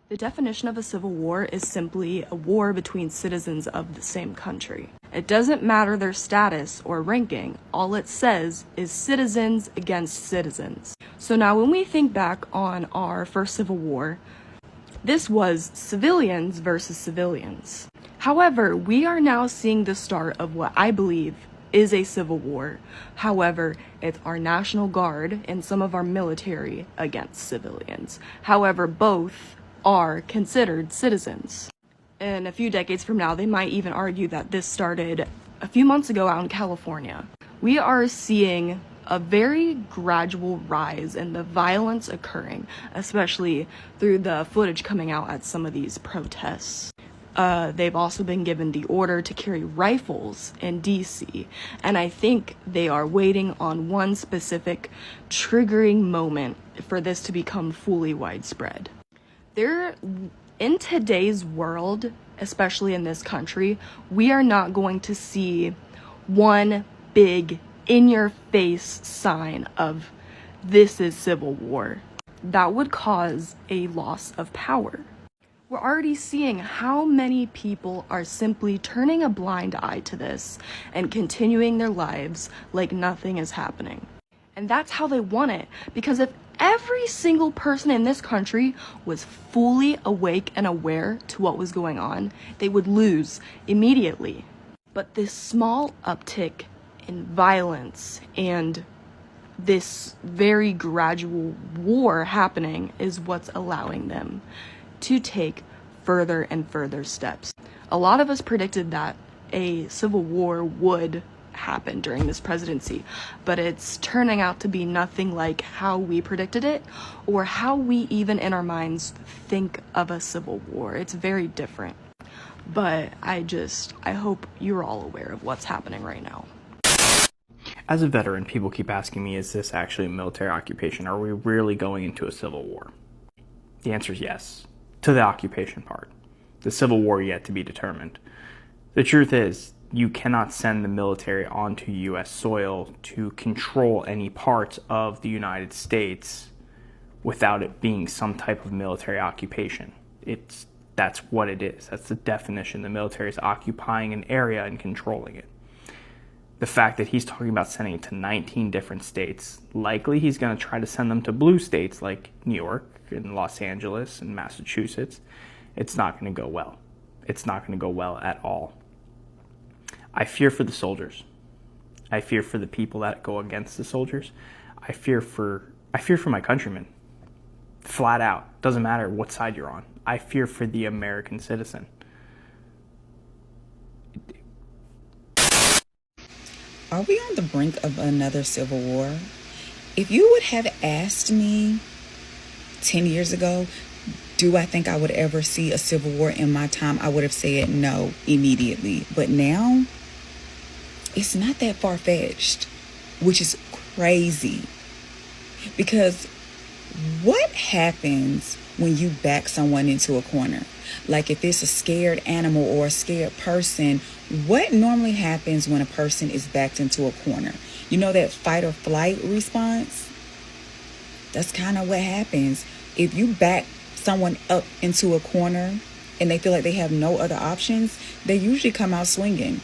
The definition of a civil war is simply a war between citizens of the same country. It doesn't matter their status or ranking. All it says is citizens against citizens. So now when we think back on our first civil war, this was civilians versus civilians. However, we are now seeing the start of what I believe is a civil war. However, it's our National Guard and some of our military against civilians. However, both are considered citizens. In a few decades from now, they might even argue that this started a few months ago out in California. We are seeing a very gradual rise in the violence occurring, especially through the footage coming out at some of these protests. They've also been given the order to carry rifles in DC, and I think they are waiting on one specific triggering moment for this to become fully widespread. In today's world, especially in this country, we are not going to see one big in-your-face sign of this is civil war. That would cause a loss of power. We're already seeing how many people are simply turning a blind eye to this and continuing their lives like nothing is happening. And that's how they want it, because if every single person in this country was fully awake and aware to what was going on, they would lose immediately. But this small uptick in violence and this very gradual war happening is what's allowing them to take further and further steps. A lot of us predicted that a civil war would happen during this presidency, but it's turning out to be nothing like how we predicted it or how we even in our minds think of a civil war. It's very different. But I hope you're all aware of what's happening right now. As a veteran, people keep asking me, is this actually a military occupation? Are we really going into a civil war? The answer is yes, to the occupation part. The civil war yet to be determined. The truth is, you cannot send the military onto U.S. soil to control any parts of the United States without it being some type of military occupation. That's what it is. That's the definition. The military is occupying an area and controlling it. The fact that he's talking about sending it to 19 different states, likely he's going to try to send them to blue states like New York and Los Angeles and Massachusetts. It's not going to go well. It's not going to go well at all. I fear for the soldiers. I fear for the people that go against the soldiers. I fear for my countrymen. Flat out. Doesn't matter what side you're on. I fear for the American citizen. Are we on the brink of another civil war? If you would have asked me 10 years ago, do I think I would ever see a civil war in my time, I would have said no immediately. But now, it's not that far-fetched, which is crazy. Because what happens when you back someone into a corner? Like if it's a scared animal or a scared person, what normally happens when a person is backed into a corner? You know that fight or flight response? That's kind of what happens. If you back someone up into a corner and they feel like they have no other options, they usually come out swinging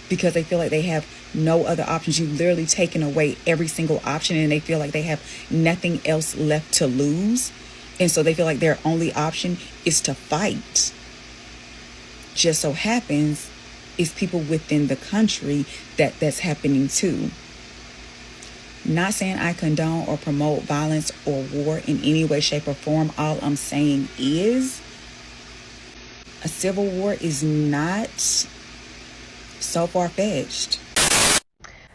because they feel like they have no other options. You've literally taken away every single option and they feel like they have nothing else left to lose. And so they feel like their only option is to fight. Just so happens it's people within the country that's happening too. Not saying I condone or promote violence or war in any way, shape, or form. All I'm saying is a civil war is not so far-fetched.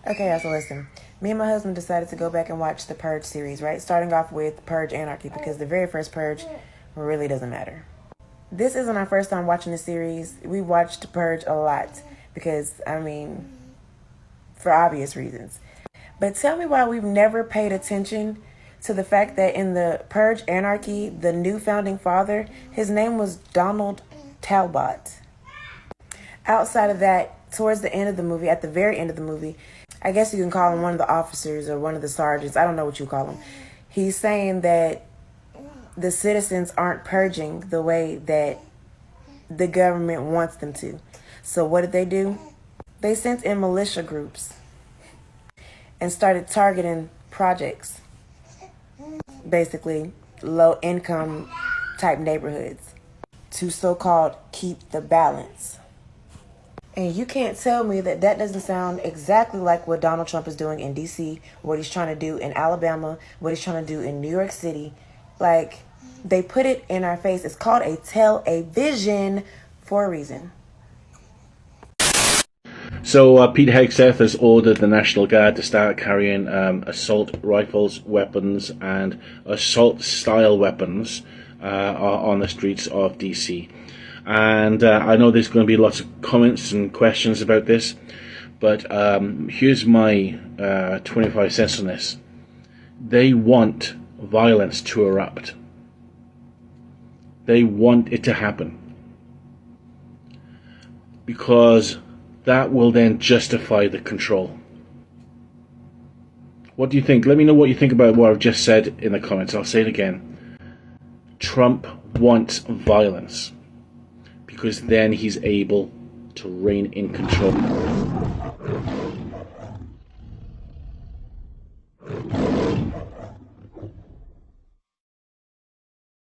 Okay, so listen. Me and my husband decided to go back and watch the Purge series, right? Starting off with Purge Anarchy, because the very first Purge really doesn't matter. This isn't our first time watching the series. We watched Purge a lot because, for obvious reasons. But tell me why we've never paid attention to the fact that in the Purge Anarchy, the new founding father, his name was Donald Talbot. Outside of that, towards the end of the movie, at the very end of the movie, I guess you can call him one of the officers or one of the sergeants. I don't know what you call him. He's saying that the citizens aren't purging the way that the government wants them to. So what did they do? They sent in militia groups and started targeting projects, basically low income type neighborhoods, to so-called keep the balance. And you can't tell me that that doesn't sound exactly like what Donald Trump is doing in DC, what he's trying to do in Alabama, what he's trying to do in New York City. Like, they put it in our face. It's called a television for a reason. So Pete Hegseth has ordered the National Guard to start carrying assault rifles, weapons, and assault-style weapons on the streets of DC. And I know there's going to be lots of comments and questions about this, but here's my 25 cents on this. They want violence to erupt. They want it to happen. Because that will then justify the control. What do you think? Let me know what you think about what I've just said in the comments. I'll say it again. Trump wants violence because then he's able to reign in control.